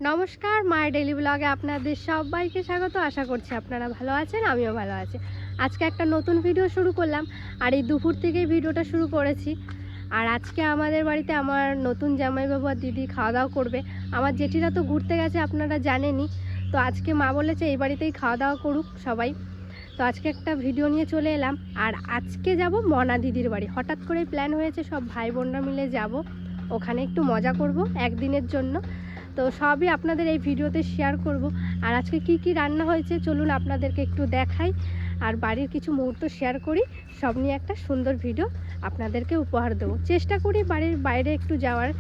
নমস্কার, মায়ের ডেইলি ব্লগে আপনাদের সবাইকে স্বাগত। আশা করছি আপনারা ভালো আছেন, আমিও ভালো আছি। আজকে একটা নতুন ভিডিও শুরু করলাম, আর এই দুপুর থেকেই ভিডিওটা শুরু করেছি। আর আজকে আমাদের বাড়িতে আমার নতুন জামাইবাবু আর দিদি খাওয়া দাওয়া করবে। আমার জেঠিরা তো ঘুরতে গেছে, আপনারা জানেনই। তো আজকে মা বলেছে এই বাড়িতেই খাওয়া দাওয়া করুক সবাই। তো আজকে একটা ভিডিও নিয়ে চলে এলাম। আর আজকে যাব মনা দিদির বাড়ি। হঠাৎ করেই প্ল্যান হয়েছে, সব ভাই বোনরা মিলে যাব, ওখানে একটু মজা করব একদিনের জন্য। তো সবই আপনাদের এই ভিডিওতে শেয়ার করব। আর আজকে কি কি রান্না হয়েছে চলুন আপনাদেরকে একটু দেখাই, আর বাড়ির কিছু মুহূর্ত শেয়ার করি। সব নিয়ে একটা সুন্দর ভিডিও আপনাদেরকে উপহার দেবো। চেষ্টা করি বাড়ির বাইরে একটু যাওয়ার,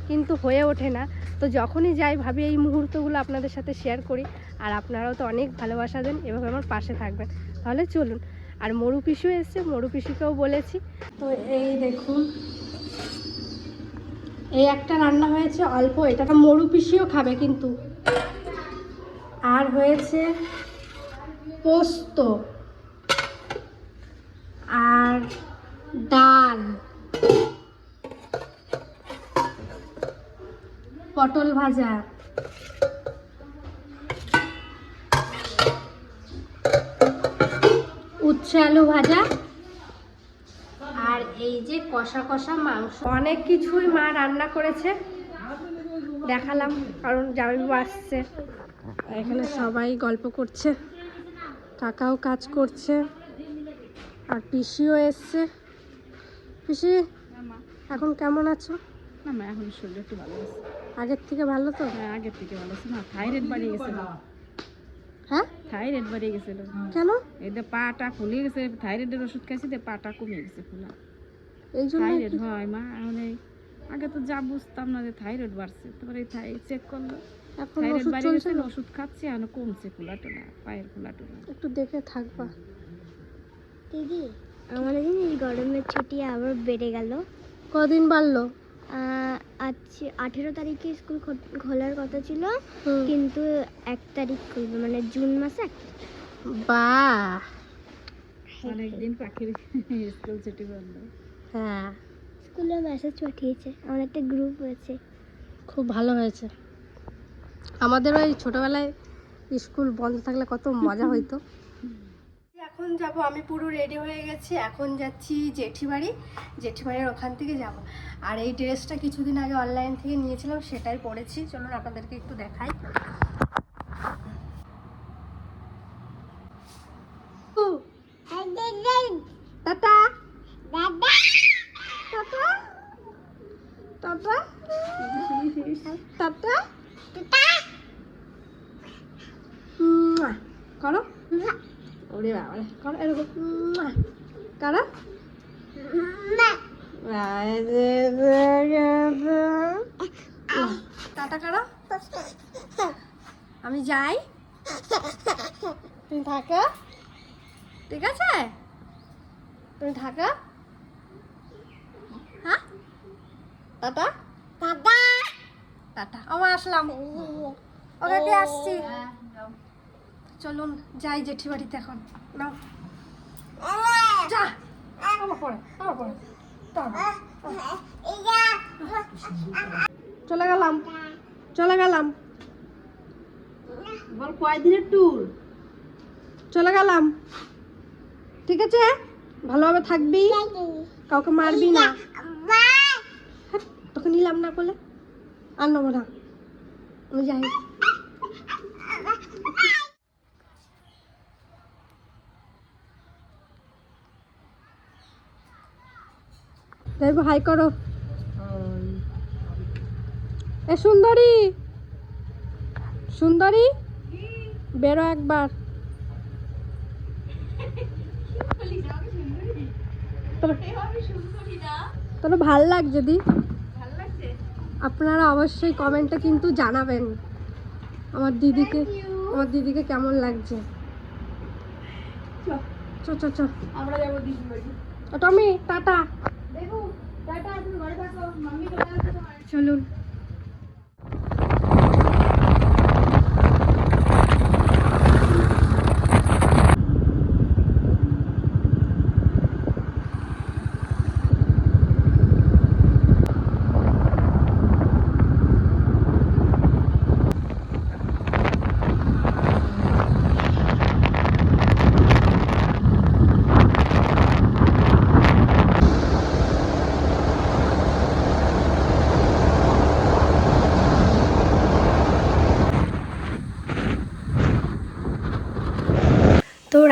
কিন্তু হয়ে ওঠে না। তো যখনই যাই ভাবি এই মুহূর্তগুলো আপনাদের সাথে শেয়ার করি। আর আপনারাও তো অনেক ভালোবাসা দেন, এভাবে আমার পাশে থাকবেন। তাহলে চলুন। আর মরু পিসু এসছে, মরু পিসুকেও বলেছি। তো এই দেখুন, এই একটা রান্না হয়েছে অল্প, এটা মরু পিসিও খাবে কিন্তু। আর হয়েছে পোস্ত আর ডাল, পটল ভাজা, উচ্ছে আলু ভাজা, আর এই যে কষা কষা মাংস। অনেক কিছুই মা রান্না করেছে, দেখালাম কারণ জামাইবাবু আসছে। এখানে সবাই গল্প করছে, কাকাও কাজ করছে, আর পিসিও এসছে। পিসি এখন কেমন আছো? না মা, এখন শরীর একটু ভালো আছে। আগের থেকে ভালো তো? হ্যাঁ, আগের থেকে ভালো আছে। না, থাইরয়েড বাড়িয়ে গেছিল। হ্যাঁ, থাইরয়েড বাড়িয়ে গেছিল। কেন? এই যে পাটা ফুলে গেছে, থাইরয়েডের ওষুধ খাইছি, যে পাটা কমে গেছে ফুলা। এই জন্য থাইরয়েড হয় মা। এখন এই আগে তো যা বুঝতাম না যে থাইরয়েড বাড়ছে, তারপরে এই চেক করলো, এখন থাইরয়েড ওষুধ বাড়িয়ে চলছে গেছে, না? ওষুধ খাচ্ছি, এখন কমছে ফুলা টোলা, পায়ের ফুলা টোলা। একটু দেখে থাকবা দিদি। আমাদের এই গরমের ছুটি আবার বেড়ে গেল। কদিন বাড়লো? আজ 18 তারিখে স্কুল খোলার কথা ছিল, কিন্তু 1 তারিখ খুলবে, মানে জুন মাসে 1 তারিখ। বাহ, অনেকদিন পাখির স্কুল ছুটি করলো। হ্যাঁ, স্কুলে মেসেজ পাঠিয়েছে, আমার একটা গ্রুপ হয়েছে। খুব ভালো হয়েছে। আমাদেরও এই ছোটবেলায় স্কুল বন্ধ থাকলে কত মজা হইতো। এখন যাব, আমি পুরো রেডি হয়ে গেছি। এখন যাচ্ছি জেঠিবাড়ির ওখান থেকে যাব। আর এই ড্রেসটা কিছুদিন আগে অনলাইন থেকে নিয়েছিলাম, সেটাই পরেছি। চলুন আপনাদেরকে একটু দেখাই। টাটা টাটা টাটা টাটা করো। ওরে বাবা, করো এরকম করো। টাটা করো। আমি যাই, তুমি থাকো, ঠিক আছে? তুমি থাকো, হ্যাঁ? Tata tata tata. আমার আসলাম, ওকে আসছি। চলুন যাই জেঠি বাড়িতে এখন। নাও যা, আমার পরে চলে গেলাম বল কয়দিনের ট্যুর? চলে গেলাম, ঠিক আছে? ভালোভাবে থাকবি, কাউকে মারবি না। তোকে নিলাম না বলে আর নেবো না, আমি যাই। যাইবো, হাই করো। এ সুন্দরী, সুন্দরী বেরো একবার। তোর ভাল লাগছে দি? আপনারা অবশ্যই কমেন্টে কিন্তু জানাবেন আমার দিদিকে কেমন লাগছে। চ চ চ, আমরা যাবো দিদি বাড়ি। টমি টাটা। দেখো টাটা, তুমি ঘরে থাকো, মাম্মি চলে আসবে তোমার। চলুন।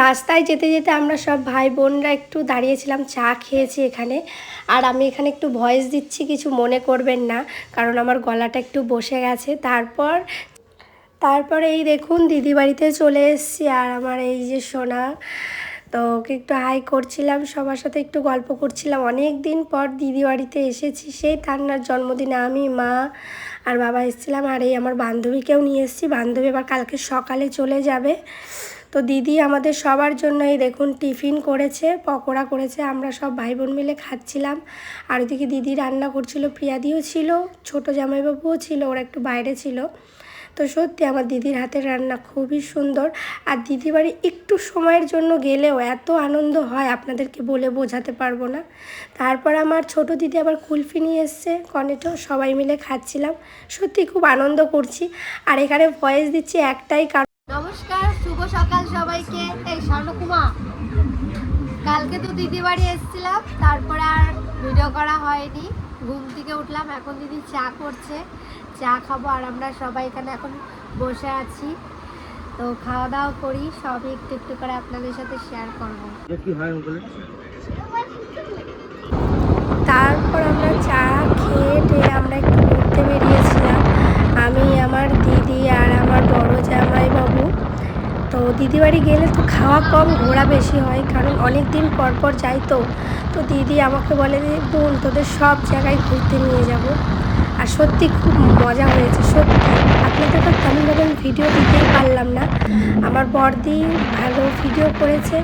রাস্তায় যেতে যেতে আমরা সব ভাই বোনরা একটু দাঁড়িয়েছিলাম, চা খেয়েছি এখানে। আর আমি এখানে একটু ভয়েস দিচ্ছি, কিছু মনে করবেন না, কারণ আমার গলাটা একটু বসে গেছে। তারপরে এই দেখুন দিদি বাড়িতে চলে এসেছি। আর আমার এই যে সোনা, তো ওকে একটু হাই করছিলাম, সবার সাথে একটু গল্প করছিলাম। অনেক দিন পর দিদি বাড়িতে এসেছি, সেই তান্নার জন্মদিনে আমি, মা আর বাবা এসেছিলাম। আর এই আমার বান্ধবীকেও নিয়ে এসেছি, বান্ধবী এবার কালকে সকালে চলে যাবে। তো দিদি আমাদের সবার জন্য এই দেখুন টিফিন করেছে, পকোড়া করেছে, আমরা সব ভাই বোন মিলে খাচ্ছিলাম। আর ওইদিকে দিদি রান্না করছিল, প্রিয়াদিও ছিল, ছোটো জামাইবাবুও ছিল, ওরা একটু বাইরে ছিল। তো সত্যি আমার দিদির হাতের রান্না খুবই সুন্দর। আর দিদি বাড়ি একটু সময়ের জন্য গেলেও এত আনন্দ হয় আপনাদেরকে বলে বোঝাতে পারবো না। তারপর আমার ছোট দিদি আবার কুলফি নিয়ে এসছে, কনেটো, সবাই মিলে খাচ্ছিলাম। সত্যি খুব আনন্দ করছি। আর এখানে ভয়েস দিচ্ছি একটাই কারণ। নমস্কার, শুভ সকাল সবাইকে। এই স্বর্ণকুমা, কালকে তো দিদি বাড়ি এসেছিলাম, তারপরে আর ভিডিও করা হয়নি। ঘুম থেকে উঠলাম, এখন দিদি চা করছে, চা খাবো। আর আমরা সবাই এখানে এখন বসে আছি, তো খাওয়া দাওয়া করি, সবই একটু একটু করে আপনাদের সাথে শেয়ার করবো। তারপর আমরা চা খেয়ে আমরা একটু ঘুরতে বেরিয়েছিলাম, আমি, আমার দিদি আর আমার বড় জামাইবাবু। তো দিদি বাড়ি গেলে তো খাওয়া কম, ঘোরা বেশি হয়, কারণ অনেক দিন পর পর যাই। তো দিদি আমাকে বলে, বোন তোদের সব জায়গায় ঘুরতে নিয়ে যাব। আর সত্যি খুব মজা হয়েছে। সত্যি আপনাদের তো তেমনভাবে ভিডিও দিতেই পারলাম না। আমার বড়দি ভালো ভিডিও করেছে,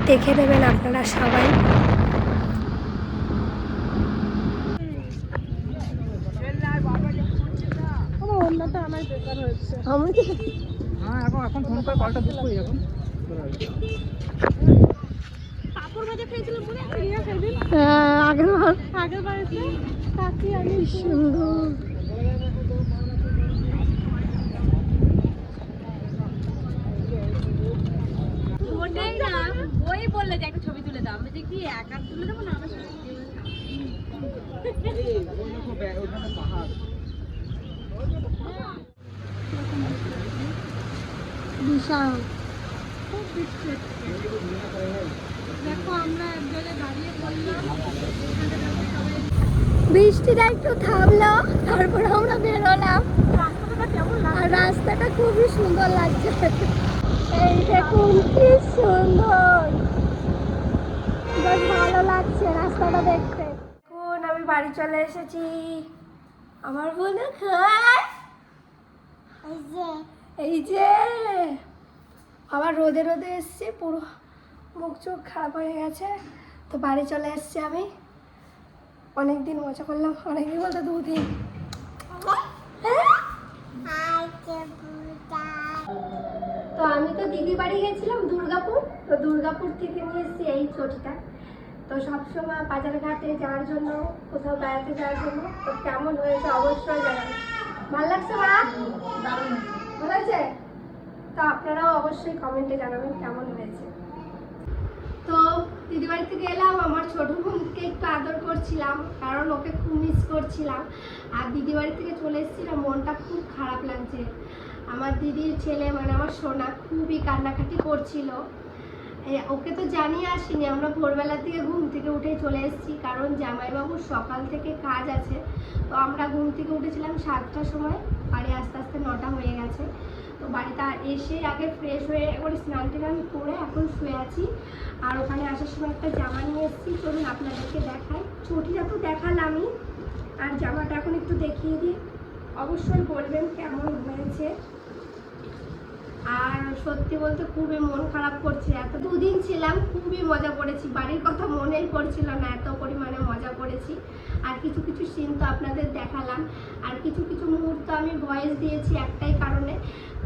দেখে নেবেন আপনারা সবাই। এখন ফোন করে কলটা বুক করি এখন। আগের বার সুন্দর। ওই বললে যে একটা ছবি তুলে দাও, আমি যে কি একা তুলে দেবো না, আমার বিশাল। দেখো আমরা এক জায়গায় দাঁড়িয়ে পড়লাম, বৃষ্টিটা একটু থামলো, তারপর আমরা বেরোলাম। রাস্তাটা কেমন আর রাস্তাটা খুবই সুন্দর লাগছে। এই দেখুন কি সুন্দর, বেশ ভালো লাগছে রাস্তাটা দেখতে। এখন আমি বাড়ি চলে এসেছি। আমার বোন খায় এই যে আবার রোদে রোদে এসছে, পুরো মুখ চোখ খারাপ হয়ে গেছে। তো বাড়ি চলে এসছি আমি। অনেকদিন মজা করলাম, অনেকদিন বলতে 2 দিন। তো আমি তো দিদি বাড়ি গেছিলাম দুর্গাপুর, তো দুর্গাপুর থেকে নিয়ে এসেছি এই চটিটা। তো সবসময় বাজারে ঘাটে যাওয়ার জন্য, কোথাও বেড়াতে যাওয়ার জন্য। তো কেমন হয়েছে অবশ্যই জানাবেন। ভালো লাগছে মা? ভালো লাগছে? তো আপনারাও অবশ্যই কমেন্টে জানাবেন কেমন হয়েছে। তো দিদি বাড়ি থেকে এলাম, আমার ছোট বোনকে একটু আদর করছিলাম, কারণ ওকে খুব মিস করছিলাম। আর দিদি বাড়ি থেকে চলে এসেছিলাম, মনটা খুব খারাপ লাগছে। আমার দিদির ছেলে, মানে আমার সোনা, খুবই কান্নাকাটি করছিল। ওকে তো জানিয়ে আসিনি, আমরা ভোরবেলার দিকে ঘুম থেকে উঠেই চলে এসেছি, কারণ জামাইবাবুর সকাল থেকে কাজ আছে। তো আমরা ঘুম থেকে উঠেছিলাম 7টার সময়, বাড়ি আস্তে আস্তে 9টা হয়ে গেছে। তো বাড়িতে এসে আগে ফ্রেশ হয়ে একবার স্নান টান করে এখন শুয়ে আছি। আর ওখানে আসার সময় একটা জামা নিয়ে এসেছি, চলুন আপনাদেরকে দেখাই। চটিটা তো দেখালামই, আর জামাটা এখন একটু দেখিয়ে দিই, অবশ্যই বলবেন কেমন হয়েছে। আর সত্যি বলতে খুবই মন খারাপ করছে, এত 2 দিন ছিলাম, খুবই মজা করেছি, বাড়ির কথা মনেই পড়ছিল না, এত পরিমাণে মজা করেছি। আর কিছু কিছু সিন তো আপনাদের দেখালাম, আর কিছু কিছু মুহূর্ত আমি ভয়েস দিয়েছি একটাই কারণে,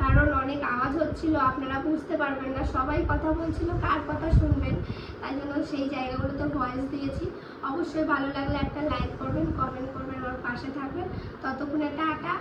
কারণ অনেক আওয়াজ হচ্ছিল, আপনারা বুঝতে পারবেন না, সবাই কথা বলছিল, কার কথা শুনবেন, তাই জন্য সেই জায়গাগুলোতে ভয়েস দিয়েছি। অবশ্যই ভালো লাগলে একটা লাইক করবেন, কমেন্ট করবেন, আমার পাশে থাকবেন। ততক্ষণে টাটা।